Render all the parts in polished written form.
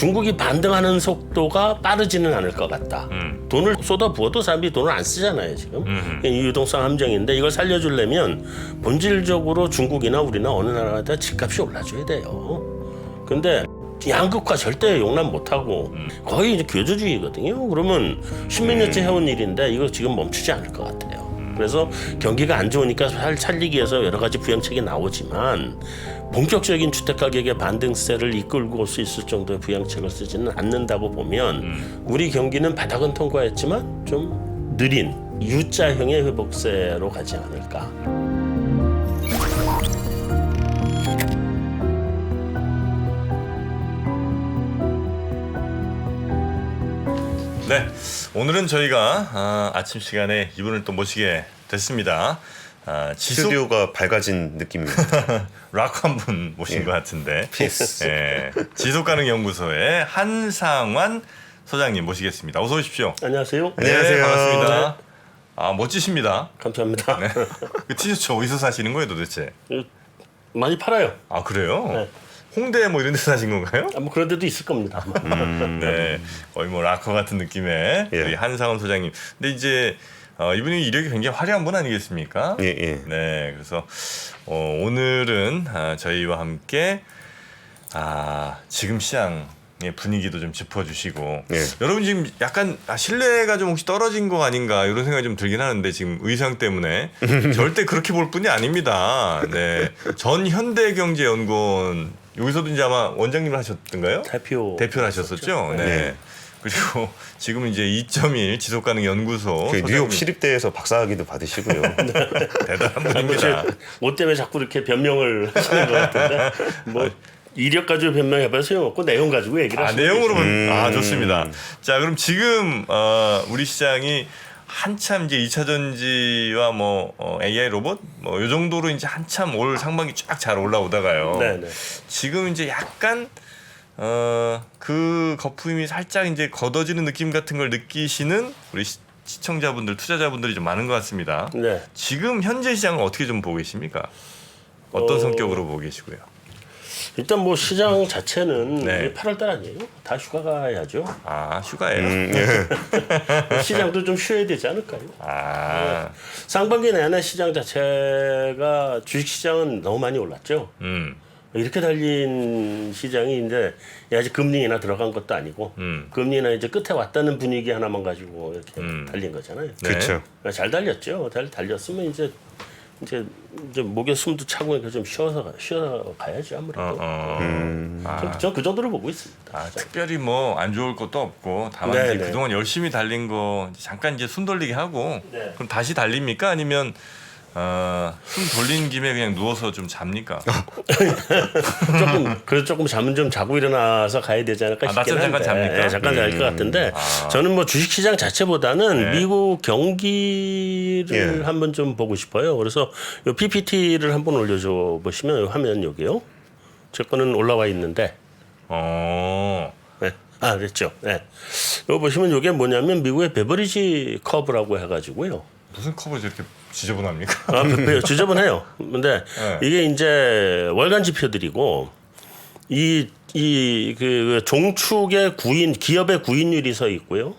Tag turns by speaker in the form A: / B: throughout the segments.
A: 중국이 반등하는 속도가 빠르지는 않을 것 같다. 돈을 쏟아부어도 사람들이 돈을 안 쓰잖아요 지금. 이 유동성 함정인데 이걸 살려주려면 본질적으로 중국이나 우리나 어느 나라다 집값이 올라줘야 돼요. 근데 양극화 절대 용납 못하고 거의 이제 교조주의거든요. 그러면 십몇 년째 해온 일인데 이거 지금 멈추지 않을 것 같아요. 그래서 경기가 안 좋으니까 살리기 위해서 여러 가지 부양책이 나오지만 본격적인 주택가격의 반등세를 이끌고 올 수 있을 정도의 부양책을 쓰지는 않는다고 보면 우리 경기는 바닥은 통과했지만 좀 느린 U자형의 회복세로 가지 않을까.
B: 네, 오늘은 저희가 아침 시간에 이분을 또 모시게 됐습니다.
C: 스튜디오가 밝아진 느낌입니다.
B: 락 한 분 모신 것 같은데.
C: 피스.
B: 예, 지속가능연구소의 한상환 소장님 모시겠습니다. 어서 오십시오.
A: 안녕하세요.
B: 네,
C: 안녕하세요.
B: 반갑습니다.
A: 네.
B: 멋지십니다.
A: 감사합니다.
B: 네. 그 티셔츠 어디서 사시는 거예요, 도대체?
A: 많이 팔아요.
B: 아, 그래요?
A: 네.
B: 홍대 뭐 이런 데서 사신 건가요?
A: 뭐 그런 데도 있을 겁니다.
B: 네, 거의 뭐 락커 같은 느낌의
C: 예.
B: 우리 한상원 소장님. 근데 이제 이분이 이력이 굉장히 화려한 분 아니겠습니까?
C: 예, 예.
B: 네, 그래서 오늘은 저희와 함께 지금 시장의 분위기도 좀 짚어주시고
C: 예.
B: 여러분 지금 약간 신뢰가 좀 혹시 떨어진 거 아닌가 이런 생각이 좀 들긴 하는데 지금 의상 때문에 절대 그렇게 볼 뿐이 아닙니다. 네, 전 현대경제연구원 여기서도 이제 아마 원장님을 하셨던가요? 대표를 하셨었죠. 네.
C: 네.
B: 그리고 지금 이제 2.1 지속가능연구소
C: 그 뉴욕 시립대에서 박사학위도 받으시고요.
B: 대단한 분입니다.
A: 뭐 때문에 자꾸 이렇게 변명을 하시는 것 같은데 뭐 이력 가지고 변명해봐야 소용없고 내용 가지고 얘기를 하시는
B: 내용으로
A: 거지.
B: 좋습니다. 자, 그럼 지금 우리 시장이 한참 이제 2차 전지와 뭐 AI 로봇 뭐 요 정도로 이제 한참 올 상반기 쫙 잘 올라오다가요.
A: 네네.
B: 지금 이제 약간 그 거품이 살짝 이제 걷어지는 느낌 같은 걸 느끼시는 우리 시청자분들, 투자자분들이 좀 많은 것 같습니다.
A: 네.
B: 지금 현재 시장을 어떻게 좀 보고 계십니까? 어떤 성격으로 보고 계시고요?
A: 일단 뭐 시장 자체는
B: 네.
A: 8월달 아니에요? 다 휴가 가야죠.
B: 휴가예요.
A: 시장도 좀 쉬어야 되지 않을까요? 상반기 내내 시장 자체가 주식 시장은 너무 많이 올랐죠. 이렇게 달린 시장이 이제 아직 금리 인하 들어간 것도 아니고 금리 인하 이제 끝에 왔다는 분위기 하나만 가지고 이렇게 달린 거잖아요.
B: 네.
C: 그렇죠.
A: 잘 달렸죠. 잘 달렸으면 이제 목에 숨도 차고 이렇게 좀 쉬어 가야죠 아무래도. 저 그 정도로 보고 있습니다.
B: 특별히 뭐 안 좋을 것도 없고 다만
A: 네,
B: 이제
A: 네.
B: 그동안 열심히 달린 거 이제 잠깐 이제 숨 돌리게 하고
A: 네.
B: 그럼 다시 달립니까? 아니면 숨 돌린 김에 그냥 누워서 좀 잡니까?
A: 조금 잠은 좀 자고 일어나서 가야 되지 않을까 싶긴
B: 낮잠
A: 한데.
B: 잠깐 잡니까?
A: 네, 잠깐 잘 것 같은데 저는 뭐 주식시장 자체보다는
B: 네.
A: 미국 경기를
C: 예.
A: 한번 좀 보고 싶어요. 그래서 요 PPT를 한번 올려줘 보시면 요 화면 여기요. 제 거는 올라와 있는데 네. 그랬죠. 네. 이거 보시면 이게 뭐냐면 미국의 베버리지 커브라고 해가지고요.
B: 무슨 컵을 저렇게 지저분합니까?
A: 지저분해요. 근데
B: 네.
A: 이게 이제 월간 지표들이고 그 종축의 기업의 구인율이 서 있고요.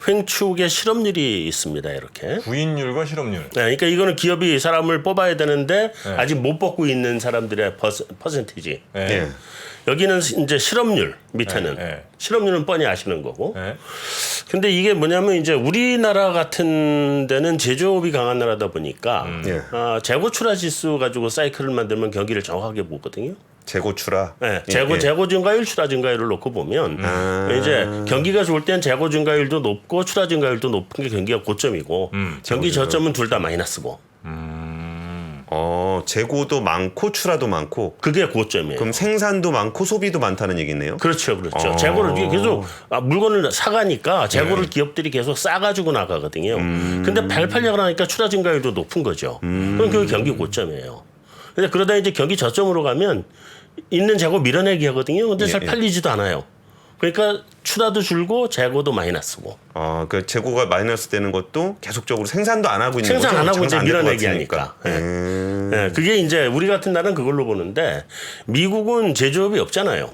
A: 횡축의 실업률이 있습니다. 이렇게.
B: 구인율과 실업률.
A: 네, 그러니까 이거는 기업이 사람을 뽑아야 되는데
B: 네.
A: 아직 못 뽑고 있는 사람들의 퍼센티지.
B: 네.
C: 예.
A: 여기는 이제 실업률 밑에는
B: 네.
A: 실업률은 뻔히 아시는 거고.
B: 네.
A: 근데 이게 뭐냐면 이제 우리나라 같은 데는 제조업이 강한 나라다 보니까
C: 예.
A: 재고 출하 지수 가지고 사이클을 만들면 경기를 정확하게 보거든요.
C: 재고 출하.
A: 네,
C: 예,
A: 재고 증가율, 출하 증가율을 놓고 보면 이제 경기가 좋을 땐 재고 증가율도 높고 출하 증가율도 높은 게 경기가 고점이고 경기 저점은 둘 다 마이너스고.
C: 재고도 많고 출하도 많고.
A: 그게 고점이에요.
C: 그럼 생산도 많고 소비도 많다는 얘기네요.
A: 그렇죠. 재고를 계속 물건을 사가니까 재고를
C: 네.
A: 기업들이 계속 싸가지고 나가거든요. 근데 팔려고 하니까 출하 증가율도 높은 거죠. 그럼 그게 경기 고점이에요. 근데 그러다 이제 경기 저점으로 가면 있는 재고 밀어내기 하거든요. 근데 잘 팔리지도 않아요. 그러니까 출하도 줄고 재고도 마이너스고.
C: 그 재고가 마이너스 되는 것도 계속적으로 생산도 안 하고 있는
A: 생산
C: 거죠.
A: 안 하고 이제
C: 장사 안될것
A: 밀어내기
C: 같으니까.
A: 하니까. 네, 그게 이제 우리 같은 나라는 그걸로 보는데 미국은 제조업이 없잖아요.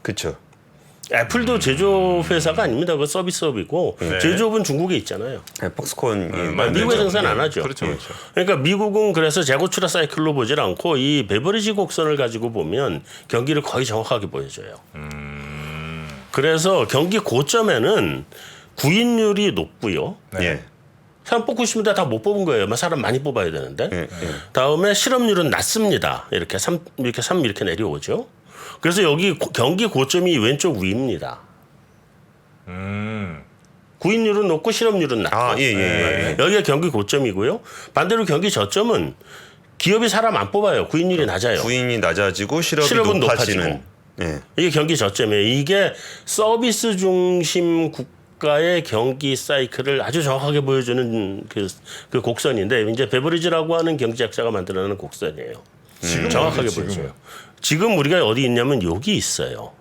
C: 그렇죠.
A: 애플도 제조업 회사가 아닙니다. 그 서비스업이고
B: 네.
A: 제조업은 중국에 있잖아요.
C: 폭스콘이
A: 미국에 생산 안 하죠.
B: 그렇죠, 그렇죠.
A: 그러니까 미국은 그래서 재고 출하 사이클로 보질 않고 이 베버리지 곡선을 가지고 보면 경기를 거의 정확하게 보여줘요. 그래서 경기 고점에는 구인율이 높고요.
C: 예.
A: 사람 뽑고 싶은데 다 못 뽑은 거예요. 사람 많이 뽑아야 되는데.
C: 예.
A: 다음에 실업률은 낮습니다. 이렇게 3 이렇게 내려오죠. 그래서 여기 경기 고점이 왼쪽 위입니다. 구인율은 높고 실업률은 낮고.
C: 아, 예.
A: 여기가 경기 고점이고요. 반대로 경기 저점은 기업이 사람 안 뽑아요. 구인율이 낮아요.
C: 부인이 낮아지고 실업이
A: 실업은
C: 높아지는. 예.
A: 이게 경기 저점이에요. 이게 서비스 중심 국가의 경기 사이클을 아주 정확하게 보여주는 그 곡선인데 이제 베버리지라고 하는 경제학자가 만들어내는 곡선이에요. 정확하게 보여줘요. 지금 우리가 어디 있냐면 여기 있어요.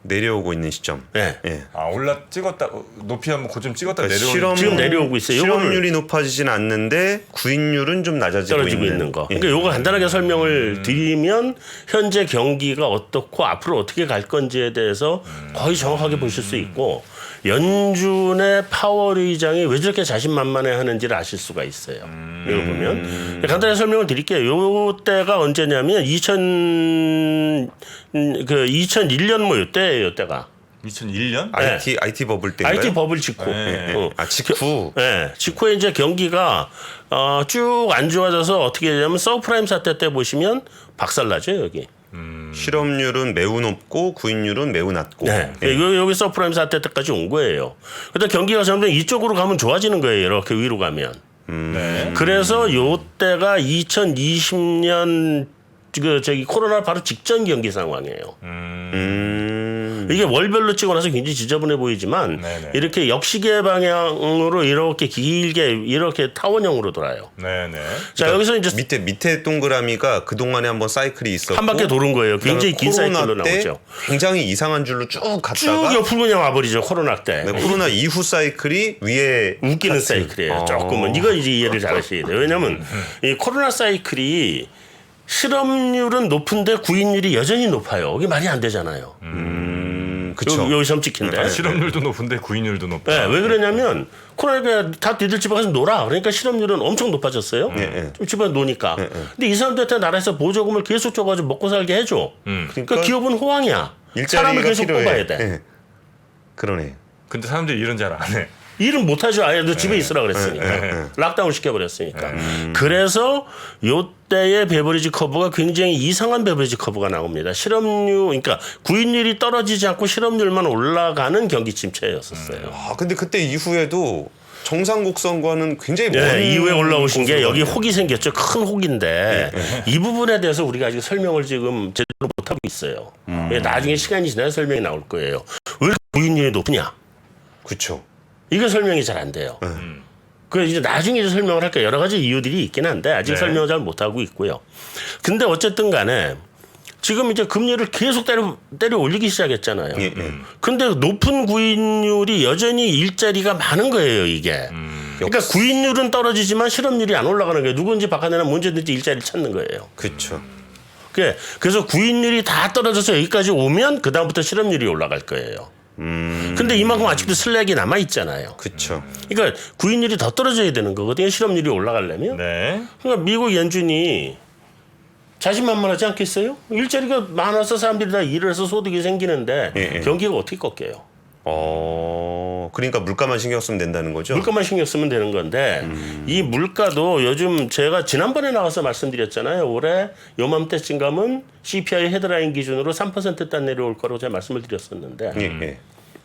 C: 내려오고 있는 시점.
A: 네.
C: 예.
B: 아 찍었다 높이 한번 고점 찍었다
C: 그러니까
B: 내려오는
A: 지금 내려오고 있어요.
C: 실업률이 높아지진 않는데 구인율은 좀 낮아지고
A: 떨어지고 있는 거.
C: 예.
A: 그러니까 요거 간단하게 설명을 드리면 현재 경기가 어떻고 앞으로 어떻게 갈 건지에 대해서 거의 정확하게 보실 수 있고 연준의 파월 의장이 왜 저렇게 자신만만해 하는지를 아실 수가 있어요. 이걸 보면 간단히 설명을 드릴게요. 요 때가 언제냐면 2001년 뭐 요때예요. 요때가
B: 2001년?
C: IT 버블 때인가요?
A: IT 버블 직후.
B: 네.
C: 아, 직후.
A: 네, 직후에 이제 경기가 쭉 안 좋아져서 어떻게 되냐면 서브프라임 사태 때 보시면 박살나죠 여기.
C: 실업률은 매우 높고 구인율은 매우 낮고.
A: 네,
C: 예.
A: 여기 서브프라임 사태 때까지 온 거예요. 근데 경기가 점점 이쪽으로 가면 좋아지는 거예요. 이렇게 위로 가면.
B: 네.
A: 그래서 요때가 2020년 코로나 바로 직전 경기 상황이에요. 이게 월별로 찍어 나서 굉장히 지저분해 보이지만
B: 네네.
A: 이렇게 역시계 방향으로 이렇게 길게 이렇게 타원형으로 돌아요.
B: 네네.
A: 자 여기서 이제
C: 밑에 동그라미가 그 동안에 한번 사이클이 있었고
A: 한 바퀴 도는 거예요. 굉장히 긴
C: 코로나
A: 사이클로
C: 때
A: 나오죠.
C: 굉장히 이상한 줄로 쭉
A: 쭉
C: 갔다가
A: 옆으로 그냥 와버리죠. 코로나 때.
C: 네, 코로나 이후 사이클이 위에
A: 웃기는 사이클이에요. 조금은 이거 이제 이해를 잘 하셔야 돼요. 왜냐하면 이 코로나 사이클이 실업률은 높은데 구인율이 여전히 높아요. 이게 말이 안 되잖아요.
C: 그쵸.
A: 여기 점찍힌데.
B: 실업률도 높은데 구인율도 높다.
A: 네, 왜 그러냐면 코로나가 다 니들 집에 가서 놀아. 그러니까 실업률은 엄청 높아졌어요. 좀 집에 노니까. 근데 이 사람들한테 나라에서 보조금을 계속 줘가지고 먹고 살게 해줘. 그러니까 기업은 호황이야. 사람을
C: 일자리가
A: 계속
C: 필요해.
A: 뽑아야 돼.
C: 예. 그러네.
B: 근데 사람들이 일은 잘 안 해.
A: 일은 못하죠. 아예 너 집에 있으라 그랬으니까. 락다운 시켜버렸으니까. 그래서 요때의 베버리지 커브가 굉장히 이상한 베버리지 커브가 나옵니다. 실업률, 그러니까 구인율이 떨어지지 않고 실업률만 올라가는 경기 침체였었어요.
C: 아 근데 그때 이후에도 정상 곡선과는 굉장히 먼
A: 네, 이후에 올라오신 게
C: 곳으로
A: 여기
C: 가네요.
A: 혹이 생겼죠. 큰 혹인데 이 부분에 대해서 우리가 아직 설명을 지금 제대로 못하고 있어요. 나중에 시간이 지나야 설명이 나올 거예요. 왜 이렇게 구인율이 높으냐?
C: 그렇죠.
A: 이거 설명이 잘 안 돼요. 그 이제 나중에 이제 설명을 할게요. 여러 가지 이유들이 있긴 한데 아직
B: 네.
A: 설명을 잘 못하고 있고요. 근데 어쨌든 간에 지금 이제 금리를 계속 때려 올리기 시작했잖아요. 근데 높은 구인율이 여전히 일자리가 많은 거예요, 이게. 그러니까 구인율은 떨어지지만 실업률이 안 올라가는 거예요. 누군지 바꿔내면 언제든지 일자리를 찾는 거예요.
C: 그렇죠.
A: 그래서 구인율이 다 떨어져서 여기까지 오면 그다음부터 실업률이 올라갈 거예요. 근데 이만큼 아직도 슬랙이 남아 있잖아요.
C: 그렇죠.
A: 그러니까 구인율이 더 떨어져야 되는 거거든요. 실업률이 올라가려면.
B: 네.
A: 그러니까 미국 연준이 자신만만하지 않겠어요? 일자리가 많아서 사람들이 다 일을 해서 소득이 생기는데 경기가 어떻게 꺾여요?
C: 그러니까 물가만 신경 쓰면 된다는 거죠.
A: 물가만 신경 쓰면 되는 건데 이 물가도 요즘 제가 지난번에 나와서 말씀드렸잖아요. 올해 요맘때쯤 가면 CPI 헤드라인 기준으로 3%대 내려올 거라고 제가 말씀을 드렸었는데
C: 예.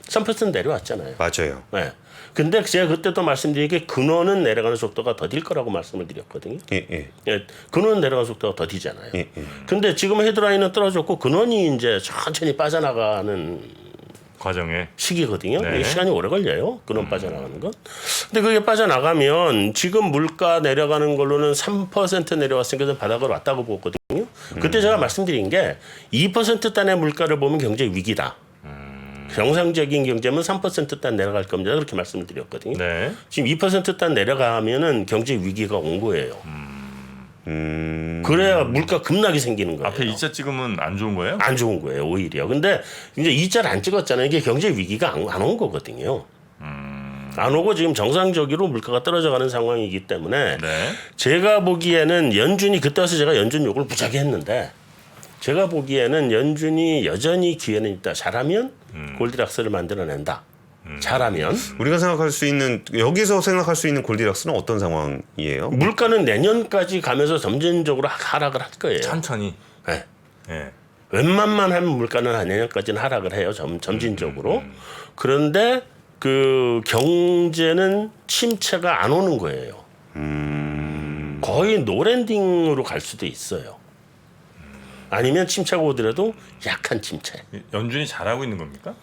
A: 3% 내려왔잖아요.
C: 맞아요.
A: 네. 근데 제가 그때도 말씀드린 게 근원은 내려가는 속도가 더딜 거라고 말씀을 드렸거든요.
C: 예.
A: 근원은 내려가는 속도가 더디잖아요. 근데 지금 헤드라인은 떨어졌고 근원이 이제 천천히 빠져나가는
B: 과정에.
A: 시기거든요.
B: 네.
A: 시간이 오래 걸려요. 근원 빠져나가는 건. 근데 그게 빠져나가면 지금 물가 내려가는 걸로는 3% 내려왔으니까 바닥으로 왔다고 보거든요. 그때 제가 말씀드린 게 2%단의 물가를 보면 경제 위기다. 정상적인 경제면 3%단 내려갈 겁니다. 그렇게 말씀을 드렸거든요.
B: 네.
A: 지금 2%단 내려가면은 경제 위기가 온 거예요. 그래야 물가 급락이 생기는 거예요.
B: 앞에 이자 찍으면 안 좋은 거예요?
A: 안 좋은 거예요, 오히려. 근데 이제 이자를 안 찍었잖아요. 이게 경제 위기가 안 온 거거든요. 안 오고 지금 정상적으로 물가가 떨어져가는 상황이기 때문에
B: 네.
A: 제가 보기에는 연준이 그때 와서 제가 연준 욕을 무지하게 했는데 제가 보기에는 연준이 여전히 기회는 있다. 잘하면 골디락스를 만들어낸다. 잘하면
C: 우리가 생각할 수 있는 여기서 생각할 수 있는 골디락스는 어떤 상황이에요?
A: 물가는 내년까지 가면서 점진적으로 하락을 할 거예요.
B: 천천히.
A: 네.
B: 예.
A: 웬만만 하면 물가는 내년까지는 하락을 해요. 점진적으로. 그런데 그 경제는 침체가 안 오는 거예요. 거의 노랜딩으로 갈 수도 있어요. 아니면 침체가 오더라도 약한 침체.
B: 연준이 잘하고 있는 겁니까?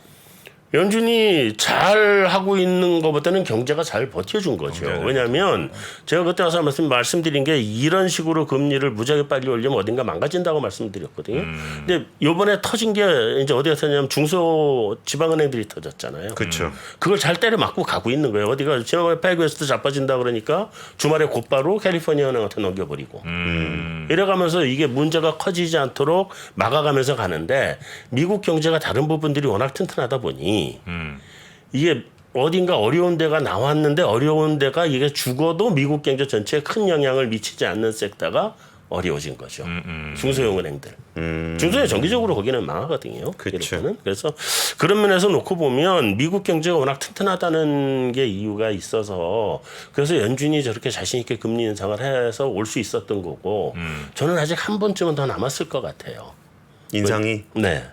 A: 연준이 잘 하고 있는 것보다는 경제가 잘 버텨준 거죠. 왜냐하면 제가 그때 와서 말씀드린 게 이런 식으로 금리를 무지하게 빨리 올리면 어딘가 망가진다고 말씀드렸거든요. 근데 이번에 터진 게 이제 어디가 터졌냐면 중소 지방은행들이 터졌잖아요.
C: 그렇죠.
A: 그걸 잘 때려 맞고 가고 있는 거예요. 어디가 지난번에 패그웨스트 자빠진다 그러니까 주말에 곧바로 캘리포니아 은행한테 넘겨버리고 이래가면서 이게 문제가 커지지 않도록 막아가면서 가는데 미국 경제가 다른 부분들이 워낙 튼튼하다 보니 이게 어딘가 어려운 데가 나왔는데 어려운 데가 이게 죽어도 미국 경제 전체에 큰 영향을 미치지 않는 섹터가 어려워진 거죠. 중소형 은행들. 중소형 정기적으로 거기는 망하거든요.
C: 그쵸.
A: 이런 거는. 그래서 그런 면에서 놓고 보면 미국 경제가 워낙 튼튼하다는 게 이유가 있어서 그래서 연준이 저렇게 자신 있게 금리 인상을 해서 올 수 있었던 거고 저는 아직 한 번쯤은 더 남았을 것 같아요.
C: 인상이
A: 네.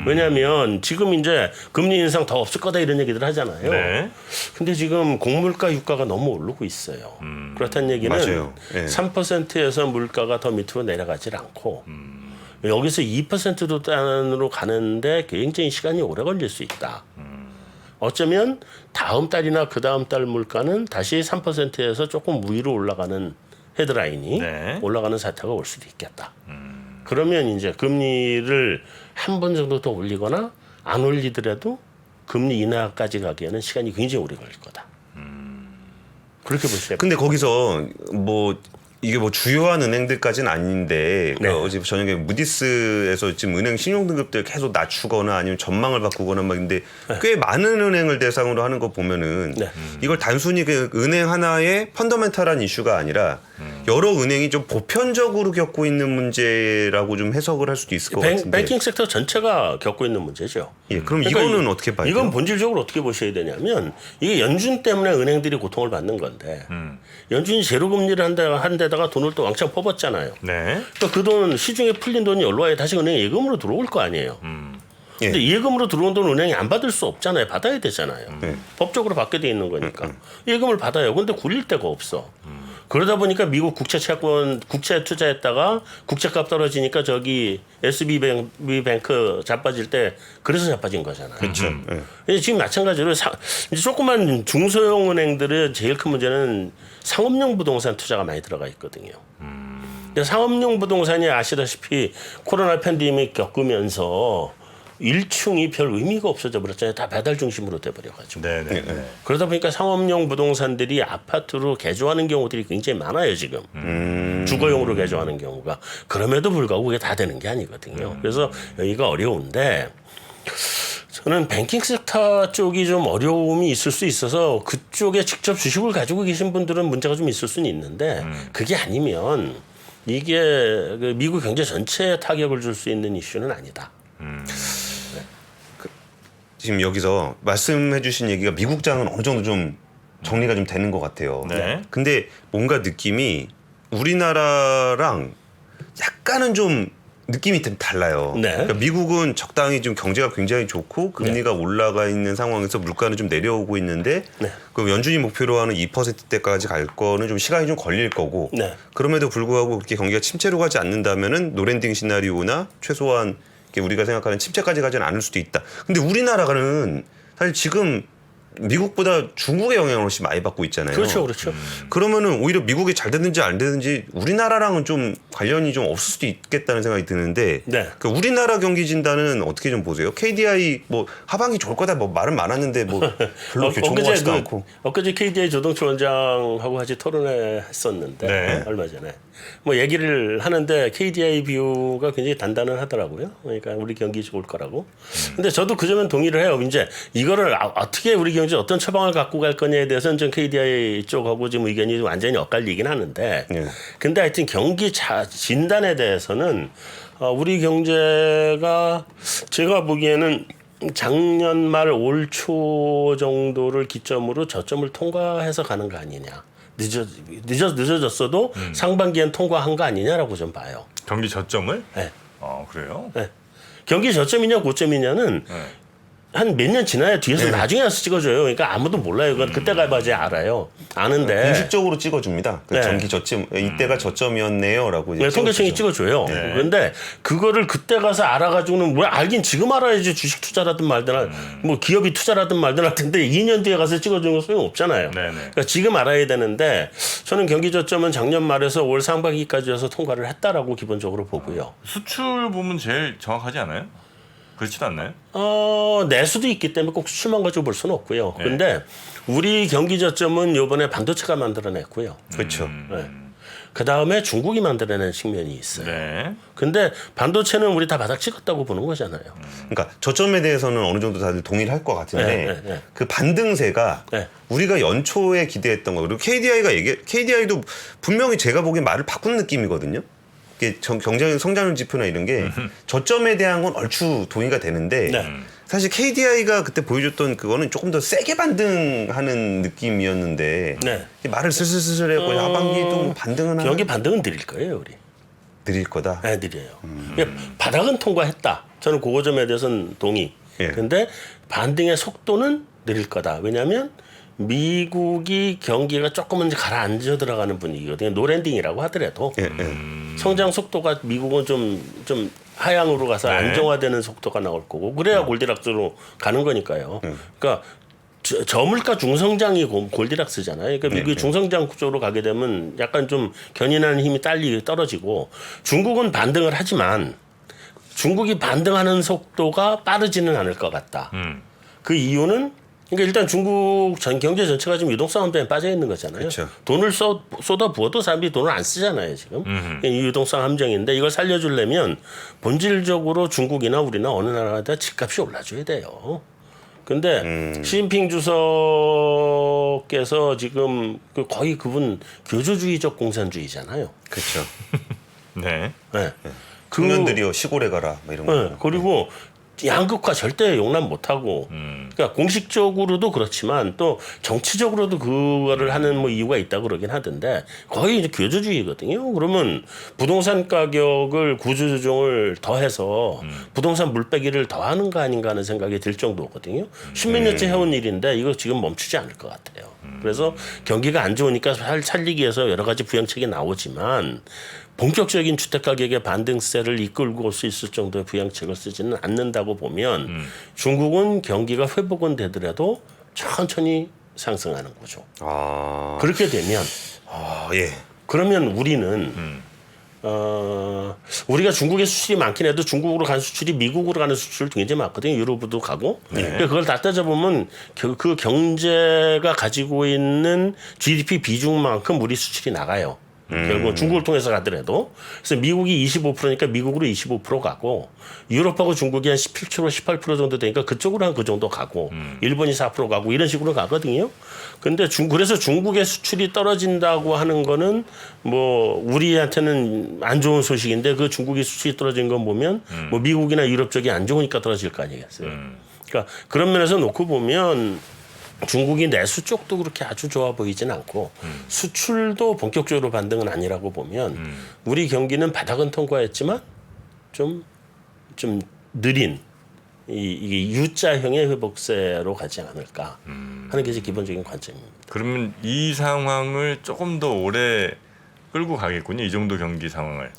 A: 왜냐하면 지금 이제 금리 인상 더 없을 거다 이런 얘기들 하잖아요.
B: 네.
A: 근데 지금 곡물가 유가가 너무 오르고 있어요. 그렇다는 얘기는
C: 맞아요. 네.
A: 3%에서 물가가 더 밑으로 내려가질 않고 여기서 2%도 단으로 가는데 굉장히 시간이 오래 걸릴 수 있다. 어쩌면 다음 달이나 그 다음 달 물가는 다시 3%에서 조금 위로 올라가는 헤드라인이
B: 네.
A: 올라가는 사태가 올 수도 있겠다. 그러면 이제 금리를 한 번 정도 더 올리거나 안 올리더라도 금리 인하까지 가기에는 시간이 굉장히 오래 걸릴 거다. 그렇게 보셔야
C: 근데 거기서 뭐 이게 뭐 주요한 은행들까지는 아닌데
A: 네.
C: 어제 저녁에 무디스에서 지금 은행 신용 등급들 계속 낮추거나 아니면 전망을 바꾸거나 막 근데 꽤 많은 은행을 대상으로 하는 거 보면은
A: 네.
C: 이걸 단순히 그 은행 하나의 펀더멘탈한 이슈가 아니라 여러 은행이 좀 보편적으로 겪고 있는 문제라고 좀 해석을 할 수도 있을 것 같은데.
A: 뱅킹 섹터 전체가 겪고 있는 문제죠.
C: 예, 그럼
A: 그러니까
C: 이거는 어떻게 봐야 돼요?
A: 이건 본질적으로 어떻게 보셔야 되냐면 이게 연준 때문에 은행들이 고통을 받는 건데 연준이 제로 금리를 한 데다가 돈을 또 왕창 퍼붓잖아요.
B: 네.
A: 그러니까 그 돈 시중에 풀린 돈이 여기로 와야 다시 은행에 예금으로 들어올 거 아니에요.
C: 예.
A: 근데 예금으로 들어온 돈 은행이 안 받을 수 없잖아요. 받아야 되잖아요. 법적으로 받게 돼 있는 거니까. 예금을 받아요. 근데 굴릴 데가 없어. 그러다 보니까 미국 국채 채권 국채 투자했다가 국채값 떨어지니까 저기 SB 뱅크 자빠질 때 그래서 자빠진 거잖아요.
C: 그렇죠.
A: 근데 지금 마찬가지로 이제 조그만 중소형 은행들의 제일 큰 문제는 상업용 부동산 투자가 많이 들어가 있거든요. 근데 상업용 부동산이 아시다시피 코로나 팬데믹 겪으면서 1층이 별 의미가 없어져 버렸잖아요. 다 배달 중심으로 돼버려가지고.
B: 네네.
A: 그러다 보니까 상업용 부동산들이 아파트로 개조하는 경우들이 굉장히 많아요 지금. 주거용으로 개조하는 경우가. 그럼에도 불구하고 그게 다 되는 게 아니거든요. 그래서 여기가 어려운데 저는 뱅킹 섹터 쪽이 좀 어려움이 있을 수 있어서 그쪽에 직접 주식을 가지고 계신 분들은 문제가 좀 있을 수는 있는데 그게 아니면 이게 그 미국 경제 전체에 타격을 줄 수 있는 이슈는 아니다.
C: 지금 여기서 말씀해주신 얘기가 미국장은 어느 정도 좀 정리가 좀 되는 것 같아요.
B: 네.
C: 근데 뭔가 느낌이 우리나라랑 약간은 좀 느낌이 좀 달라요.
A: 네.
C: 그러니까 미국은 적당히 좀 경제가 굉장히 좋고 금리가 올라가 있는 상황에서 물가는 좀 내려오고 있는데
A: 네.
C: 그 연준이 목표로 하는 2%대까지 갈 거는 좀 시간이 좀 걸릴 거고
A: 네.
C: 그럼에도 불구하고 그렇게 경기가 침체로 가지 않는다면은 노랜딩 시나리오나 최소한 우리가 생각하는 침체까지 가지는 않을 수도 있다. 근데 우리나라는 사실 지금 미국보다 중국의 영향을 훨씬 많이 받고 있잖아요.
A: 그렇죠, 그렇죠.
C: 그러면은 오히려 미국이 잘 되든지 안 되든지 우리나라랑은 좀 관련이 좀 없을 수도 있겠다는 생각이 드는데
A: 네.
C: 그 우리나라 경기 진단은 어떻게 좀 보세요? KDI 뭐 하반기 좋을 거다 뭐 말은 많았는데 뭐 별로 이렇게 좋은 것 같지도 않고.
A: 엊그제 KDI 조동철 원장하고 같이 토론회 했었는데
B: 네.
A: 얼마 전에 뭐 얘기를 하는데 KDI 비유가 굉장히 단단은 하더라고요. 그러니까 우리 경기 좋을 거라고. 근데 저도 그 점은 동의를 해요. 이제 이거를 어떻게 우리 경제 어떤 처방을 갖고 갈 거냐에 대해서는 좀 KDI 쪽하고 지금 의견이 완전히 엇갈리긴 하는데.
C: 네.
A: 근데 하여튼 경기 진단에 대해서는 우리 경제가 제가 보기에는 작년 말 올 초 정도를 기점으로 저점을 통과해서 가는 거 아니냐. 늦어졌어도 상반기엔 통과한 거 아니냐라고 좀 봐요.
B: 경기 저점을?
A: 네.
B: 그래요?
A: 네. 경기 저점이냐 고점이냐는
B: 네.
A: 한 몇 년 지나야 뒤에서 나중에 와서 찍어줘요. 그러니까 아무도 몰라요. 그건 그때 가봐야지 알아요. 아는데.
C: 공식적으로 찍어줍니다. 그
A: 네.
C: 전기 저점 이때가 저점이었네요라고 이제
A: 네, 통계청이
C: 찍어주죠.
A: 찍어줘요. 그런데 그거를 그때 가서 알아가지고는 뭐 알긴 지금 알아야지 주식 투자라든 말든 뭐 기업이 투자라든 말든 할 텐데 2년 뒤에 가서 찍어주는 건 소용 없잖아요.
B: 네네.
A: 그러니까 지금 알아야 되는데 저는 경기 저점은 작년 말에서 올 상반기까지 해서 통과를 했다라고 기본적으로 보고요.
B: 수출 보면 제일 정확하지 않아요? 그렇지도 않나요?
A: 내수도 있기 때문에 꼭 수출만 가지고 볼 수는 없고요.
B: 네.
A: 근데 우리 경기 저점은 이번에 반도체가 만들어냈고요.
C: 그렇죠.
A: 네. 그 다음에 중국이 만들어낸 측면이 있어요.
B: 네.
A: 근데 반도체는 우리 다 바닥 찍었다고 보는 거잖아요.
C: 그러니까 저점에 대해서는 어느 정도 다들 동의를 할 것 같은데
A: 네.
C: 그 반등세가
A: 네.
C: 우리가 연초에 기대했던 거 그리고 KDI도 분명히 제가 보기엔 말을 바꾼 느낌이거든요. 이게 경제 성장률 지표나 이런 게 저점에 대한 건 얼추 동의가 되는데
A: 네.
C: 사실 KDI가 그때 보여줬던 그거는 조금 더 세게 반등하는 느낌이었는데
A: 네.
C: 말을 슬슬슬슬 해고 하반기도 뭐 반등은
A: 경기 반등은 느릴 거예요, 우리.
C: 드릴 거다.
A: 네, 느려요. 그러니까 바닥은 통과했다. 저는 그 점에 대해서는 동의.
C: 예.
A: 근데 반등의 속도는 느릴 거다. 왜냐하면 미국이 경기가 조금은 가라앉아 들어가는 분위기거든요. 노랜딩이라고 하더라도
C: 예,
A: 성장 속도가 미국은 좀 하향으로 가서
B: 네.
A: 안정화되는 속도가 나올 거고 그래야 골디락스로 가는 거니까요. 그러니까 저물가 중성장이 골디락스잖아요. 그러니까 미국이 중성장 구조로 가게 되면 약간 좀 견인하는 힘이 떨어지고 중국은 반등을 하지만 중국이 반등하는 속도가 빠르지는 않을 것 같다. 그 이유는 그러니까 일단 중국 경제 전체가 지금 유동성 함정에 빠져 있는 거잖아요.
C: 그쵸.
A: 돈을 쏟아 부어도 사람들이 돈을 안 쓰잖아요, 지금. 이 유동성 함정인데 이걸 살려주려면 본질적으로 중국이나 우리나 어느 나라다 집값이 올라줘야 돼요. 근데 시진핑 주석께서 지금 거의 그분 교조주의적 공산주의잖아요.
C: 그렇죠.
B: 네.
A: 네.
C: 청년들이요 시골에 가라 뭐 이런 거.
A: 네. 그리고 양극화 절대 용납 못하고 그러니까 공식적으로도 그렇지만 또 정치적으로도 그거를 하는 뭐 이유가 있다고 그러긴 하던데 거의 이제 교조주의거든요. 그러면 부동산 가격을 구조조정을 더해서 부동산 물빼기를 더하는 거 아닌가 하는 생각이 들 정도거든요. 십몇 년째 해온 일인데 이거 지금 멈추지 않을 것 같아요. 그래서 경기가 안 좋으니까 살리기 위해서 여러 가지 부양책이 나오지만 본격적인 주택가격의 반등세를 이끌고 올 수 있을 정도의 부양책을 쓰지는 않는다고 보면 중국은 경기가 회복은 되더라도 천천히 상승하는 거죠.
C: 아,
A: 그렇게 되면
C: 예.
A: 그러면 우리는 우리가 중국에 수출이 많긴 해도 중국으로 가는 수출이 미국으로 가는 수출 굉장히 많거든요. 유럽도 가고. 그러니까 그걸 다 따져보면 그 경제가 가지고 있는 GDP 비중만큼 우리 수출이 나가요. 결국 중국을 통해서 가더라도. 그래서 미국이 25%니까 미국으로 25% 가고 유럽하고 중국이 한 17%, 18% 정도 되니까 그쪽으로 한 그 정도 가고 일본이 4% 가고 이런 식으로 가거든요. 근데 그래서 중국의 수출이 떨어진다고 하는 거는 뭐 우리한테는 안 좋은 소식인데 그 중국의 수출이 떨어진 건 보면 뭐 미국이나 유럽 쪽이 안 좋으니까 떨어질 거 아니겠어요. 그러니까 그런 면에서 놓고 보면 중국이 내수 쪽도 그렇게 아주 좋아 보이진 않고 수출도 본격적으로 반등은 아니라고 보면 우리 경기는 바닥은 통과했지만 좀 느린 이게 U자형의 회복세로 가지 않을까 하는 게 제 기본적인 관점입니다.
B: 그러면 이 상황을 조금 더 오래 끌고 가겠군요. 이 정도 경기 상황을.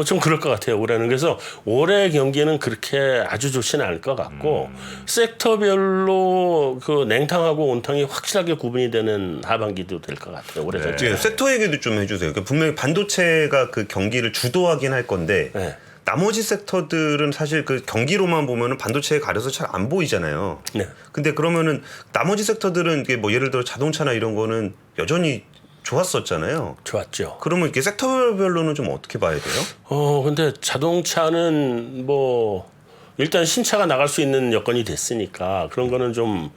A: 좀 그럴 것 같아요. 올해는. 그래서 올해 경기는 그렇게 아주 좋지는 않을 것 같고 섹터별로 그 냉탕하고 온탕이 확실하게 구분이 되는 하반기도 될 것 같아요. 올해 전체.
C: 예, 섹터 얘기도 좀 해주세요. 그러니까 분명히 반도체가 그 경기를 주도하긴 할 건데
A: 네.
C: 나머지 섹터들은 사실 그 경기로만 보면은 반도체에 가려서 잘 안 보이잖아요.
A: 네.
C: 근데 그러면은 나머지 섹터들은 이게 뭐 예를 들어 자동차나 이런 거는 여전히 좋았었잖아요.
A: 좋았죠.
C: 그러면 이게 섹터별로는 좀 어떻게 봐야 돼요?
A: 근데 자동차는 뭐 일단 신차가 나갈 수 있는 여건이 됐으니까 그런 거는 좀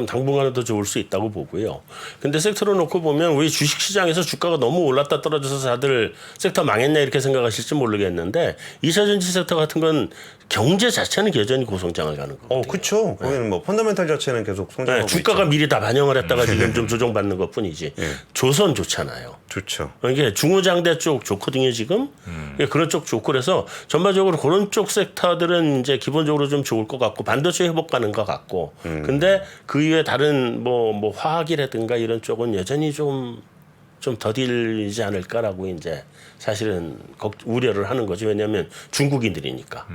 A: 당분간은 더 좋을 수 있다고 보고요. 근데 섹터로 놓고 보면 우리 주식시장에서 주가가 너무 올랐다 떨어져서 다들 섹터 망했네 이렇게 생각하실지 모르겠는데 2차전지 섹터 같은 건 경제 자체는 여전히 고성장을 가는 거거든요.
C: 그렇죠. 거기는 뭐 펀더멘탈 자체는 계속 성장하고
A: 주가가
C: 있죠.
A: 미리 다 반영을 했다가 지금 좀 조정받는 것뿐이지. 조선 좋잖아요.
C: 좋죠.
A: 이게 중후장대 쪽 좋거든요 지금. 그런 쪽 좋고 그래서 전반적으로 그런 쪽 섹터들은 이제 기본적으로 좀 좋을 것 같고 반도체 회복 가는 것 같고. 근데 그 이외에 다른 뭐 화학이라든가 이런 쪽은 여전히 좀 더딜리지 않을까라고 이제 사실은 우려를 하는 거죠. 왜냐하면 중국인들이니까.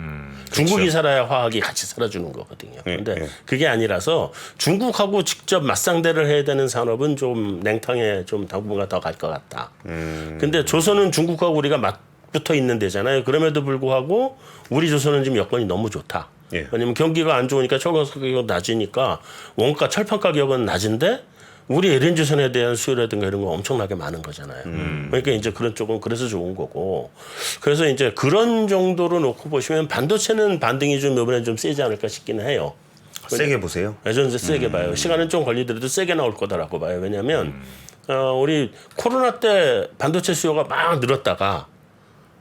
A: 중국이 살아야 화학이 같이 살아주는 거거든요. 그런데 그게 아니라서 중국하고 직접 맞상대를 해야 되는 산업은 좀 냉탕에 좀 당분간 더 갈 것 같다. 근데 조선은 중국하고 우리가 맞붙어 있는 데잖아요. 그럼에도 불구하고 우리 조선은 지금 여건이 너무 좋다.
C: 예.
A: 왜냐면 경기가 안 좋으니까 철강 가격이 낮으니까 원가 철판 가격은 낮은데 우리 LNG선에 대한 수요라든가 이런 거 엄청나게 많은 거잖아요. 그러니까 이제 그런 쪽은 그래서 좋은 거고. 그래서 이제 그런 정도로 놓고 보시면 반도체는 반등이 좀 이번에 좀 세지 않을까 싶기는 해요.
C: 세게 보세요.
A: 예전에 세게 봐요. 시간은 좀 걸리더라도 세게 나올 거다라고 봐요. 왜냐하면 우리 코로나 때 반도체 수요가 막 늘었다가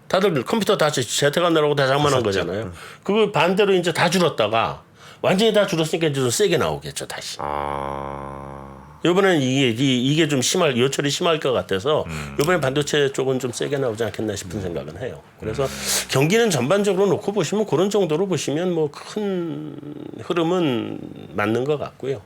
A: 다들 컴퓨터 다 재택하느라고 다 장만한 거잖아요. 그거 반대로 이제 다 줄었다가 완전히 다 줄었으니까 이제 좀 세게 나오겠죠 다시. 이번에는 이게 좀 요철이 심할 것 같아서 이번에 반도체 쪽은 좀 세게 나오지 않겠나 싶은 생각은 해요. 그래서 경기는 전반적으로 놓고 보시면 그런 정도로 보시면 뭐 큰 흐름은 맞는 것 같고요.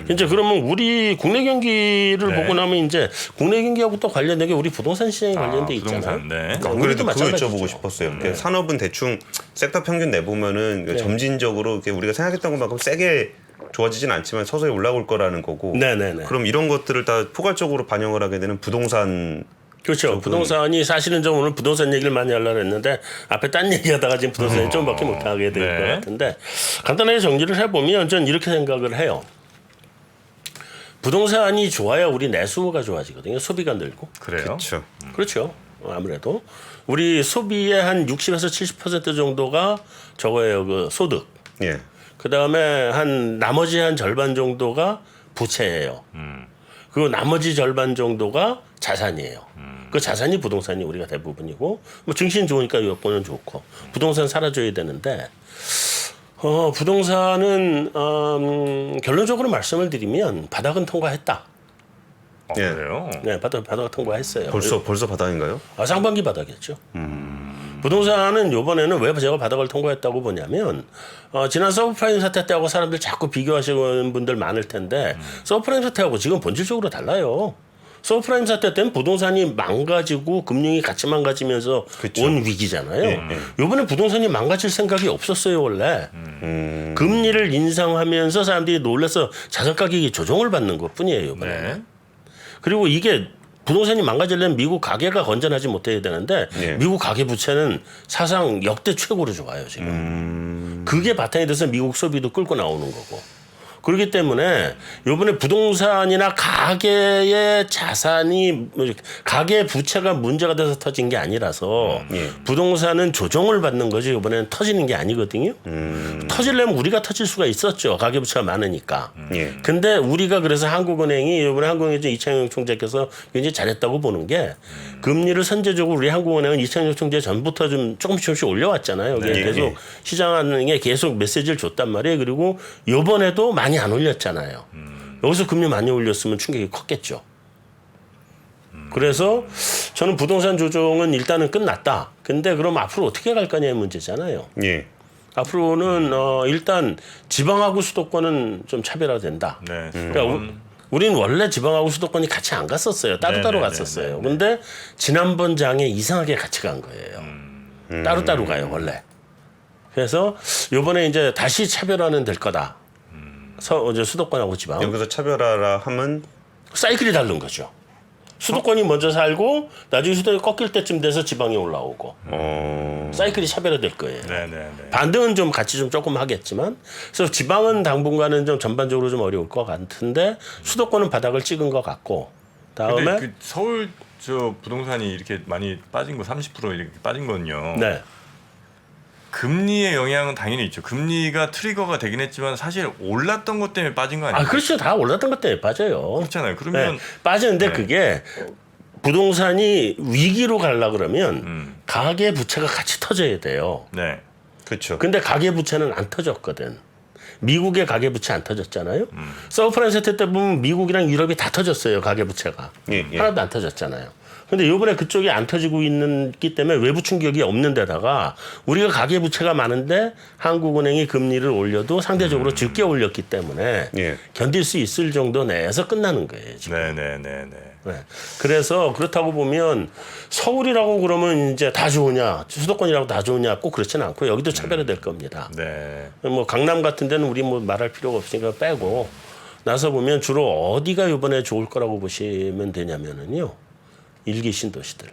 A: 이제 그러면 우리 국내 경기를 보고 나면 이제 국내 경기하고 또 관련된 게 우리 부동산 시장에 관련돼 있잖아요.
B: 부동산, 네.
C: 안 그래도 그거 여쭤보고 싶었어요. 산업은 대충 섹터 평균 내보면은 점진적으로 이렇게 우리가 생각했던 것만큼 세게 좋아지진 않지만 서서히 올라올 거라는 거고.
A: 네네네.
C: 그럼 이런 것들을 다 포괄적으로 반영을 하게 되는 부동산.
A: 그렇죠. 부동산이 사실은 좀 오늘 부동산 얘기를 많이 하려고 했는데 앞에 딴 얘기하다가 지금 부동산이 좀밖에 못 하게 될 것 같은데 간단하게 정리를 해보면 저는 이렇게 생각을 해요. 부동산이 좋아야 우리 내수가 좋아지거든요. 소비가 늘고.
B: 그래요?
C: 그렇죠.
A: 그렇죠. 아무래도 우리 소비의 한 60에서 70% 정도가 저거예요. 그 소득.
C: 예.
A: 그 다음에 나머지 한 절반 정도가 부채예요. 그리고 나머지 절반 정도가 자산이에요. 그 자산이 부동산이 우리가 대부분이고, 뭐 증신 좋으니까 여건은 좋고, 부동산 사라져야 되는데, 부동산은 결론적으로 말씀을 드리면 바닥은 통과했다.
C: 예.
B: 그래요?
A: 네, 바닥 통과했어요.
C: 벌써 바닥인가요?
A: 상반기 바닥이었죠. 부동산은 이번에는 왜 제가 바닥을 통과했다고 보냐면 지난 서브프라임 사태 때하고 사람들 자꾸 비교하시는 분들 많을 텐데 서브프라임 사태하고 지금 본질적으로 달라요. 서브프라임 사태 때는 부동산이 망가지고 금융이 같이 망가지면서
C: 그쵸.
A: 온 위기잖아요. 이번에 부동산이 망가질 생각이 없었어요 원래. 금리를 인상하면서 사람들이 놀라서 자산 가격이 조정을 받는 것뿐이에요 이번에.
B: 네.
A: 그리고 이게 부동산이 망가지려면 미국 가계가 건전하지 못해야 되는데 미국 가계 부채는 사상 역대 최고로 좋아요 지금. 그게 바탕이 돼서 미국 소비도 끌고 나오는 거고. 그렇기 때문에 이번에 부동산이나 가계의 자산이 가계 부채가 문제가 돼서 터진 게 아니라서 부동산은 조정을 받는 거지 이번에는 터지는 게 아니거든요. 터지려면 우리가 터질 수가 있었죠. 가계 부채가 많으니까. 근데 우리가 그래서 한국은행이 이번에 한국은행 이창용 총재께서 굉장히 잘했다고 보는 게 금리를 선제적으로 우리 한국은행은 이창용 총재 전부터 좀 조금씩 올려왔잖아요. 계속 시장에 계속 메시지를 줬단 말이에요. 그리고 이번에도 많이 안 올렸잖아요. 여기서 금리 많이 올렸으면 충격이 컸겠죠. 그래서 저는 부동산 조정은 일단은 끝났다. 근데 그럼 앞으로 어떻게 갈 거냐의 문제잖아요.
C: 예.
A: 앞으로는 일단 지방하고 수도권은 좀 차별화된다.
B: 네.
A: 그러니까 우리는 원래 지방하고 수도권이 같이 안 갔었어요. 따로따로
B: 네네네네.
A: 갔었어요. 근데 지난번 장에 이상하게 같이 간 거예요. 따로따로 가요 원래. 그래서 요번에 이제 다시 차별화는 될 거다. 이제 수도권하고 지방.
C: 여기서 차별화라 하면
A: 사이클이 다른 거죠. 수도권이 먼저 살고 나중에 수도권이 꺾일 때쯤 돼서 지방이 올라오고 사이클이 차별화될 거예요.
B: 네네네.
A: 반등은 좀 같이 좀 조금 하겠지만 그래서 지방은 당분간은 좀 전반적으로 좀 어려울 것 같은데 수도권은 바닥을 찍은 것 같고 다음에
B: 근데 그 서울 저 부동산이 이렇게 많이 빠진 거 30% 이렇게 빠진 건요.
A: 네.
B: 금리의 영향은 당연히 있죠. 금리가 트리거가 되긴 했지만 사실 올랐던 것 때문에 빠진 거 아니에요?
A: 그렇죠. 다 올랐던 것 때문에 빠져요.
B: 그렇잖아요. 그러면
A: 네. 빠지는데
B: 네.
A: 그게 부동산이 위기로 가려 그러면 가계 부채가 같이 터져야 돼요.
B: 네.
C: 그렇죠.
A: 근데 가계 부채는 안 터졌거든. 미국의 가계 부채 안 터졌잖아요. 서브프라임 때 보면 미국이랑 유럽이 다 터졌어요. 가계 부채가.
C: 예.
A: 하나도 안 터졌잖아요. 근데 이번에 그쪽이 안 터지고 있기 때문에 외부 충격이 없는 데다가 우리가 가계부채가 많은데 한국은행이 금리를 올려도 상대적으로 적게 올렸기 때문에
C: 예.
A: 견딜 수 있을 정도 내에서 끝나는 거예요. 지금.
B: 네네네네.
A: 네. 그래서 그렇다고 보면 서울이라고 그러면 이제 다 좋으냐 수도권이라고 다 좋으냐 꼭 그렇지는 않고 여기도 차별화될 겁니다.
B: 네.
A: 뭐 강남 같은 데는 우리 뭐 말할 필요가 없으니까 빼고 나서 보면 주로 어디가 이번에 좋을 거라고 보시면 되냐면은요. 일기 신도시들.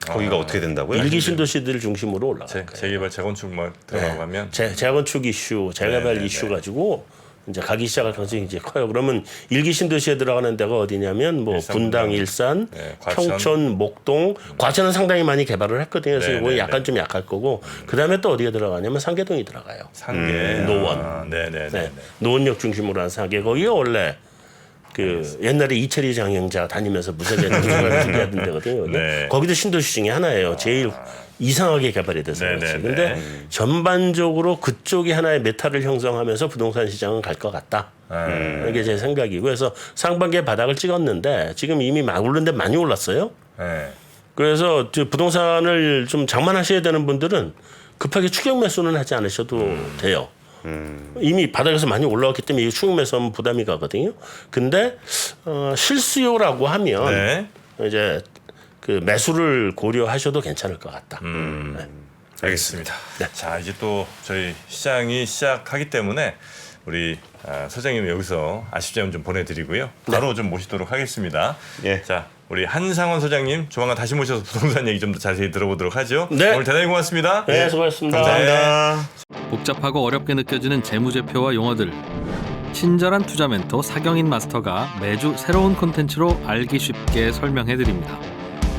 C: 거기가 어떻게 된다고요?
A: 일기 신도시들 중심으로 올라갈 거예요.
B: 재개발 재건축 막 들어가면
A: 재건축 이슈, 재개발
B: 네네네.
A: 이슈 가지고 이제 가기 시작할 가능성이 이제 커요. 그러면 일기 신도시에 들어가는 데가 어디냐면 뭐
B: 일산,
A: 분당, 일산,
B: 네, 과천.
A: 평촌, 목동, 과천은 상당히 많이 개발을 했거든요. 그래서 이거
B: 네네네.
A: 약간 좀 약할 거고 그다음에 또 어디가 들어가냐면 상계동이 들어가요.
B: 상계
A: 노원.
B: 네네네.
A: 네. 노원역 중심으로 한 상계 거기가 원래 그 옛날에 이철희 장영자 다니면서 무색에 준비하던 데거든요.
B: 네.
A: 거기도 신도시 중에 하나예요. 제일 이상하게 개발이 돼서 그렇지.
B: 네네네.
A: 근데 전반적으로 그쪽이 하나의 메타를 형성하면서 부동산 시장은 갈 것 같다. 이게 제 생각이고 그래서 상반기에 바닥을 찍었는데 지금 이미 막 오르는데 많이 올랐어요.
B: 네.
A: 그래서 부동산을 좀 장만하셔야 되는 분들은 급하게 추격 매수는 하지 않으셔도 돼요. 이미 바닥에서 많이 올라왔기 때문에 이 추격 매수하면 부담이 가거든요. 근데 실수요라고 하면
B: 네.
A: 이제 그 매수를 고려하셔도 괜찮을 것 같다. 네.
B: 알겠습니다. 자 이제 또 저희 시장이 시작하기 때문에 우리 소장님 여기서 아쉽지만 좀 보내드리고요. 바로 좀 모시도록 하겠습니다.
C: 예.
B: 자 우리 한상원 소장님 조만간 다시 모셔서 부동산 얘기 좀 더 자세히 들어보도록 하죠.
A: 네.
B: 오늘 대단히 고맙습니다.
A: 네, 수고하셨습니다.
C: 감사합니다.
D: 복잡하고 어렵게 느껴지는 재무제표와 용어들. 친절한 투자 멘토 사경인 마스터가 매주 새로운 콘텐츠로 알기 쉽게 설명해드립니다.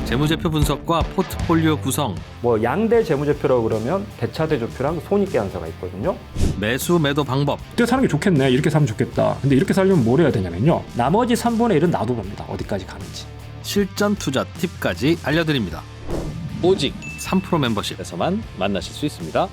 D: 재무제표 분석과 포트폴리오 구성,
E: 뭐 양대 재무제표라고 그러면 대차대조표랑 손익계산서가 있거든요.
D: 매수 매도 방법,
F: 이때 사는 게 좋겠네. 이렇게 사면 좋겠다. 근데 이렇게 살려면 뭘 해야 되냐면요. 나머지 3분의 1은 놔둬봅니다. 어디까지 가는지.
D: 실전 투자 팁까지 알려드립니다. 오직 3프로 멤버십에서만 만나실 수 있습니다.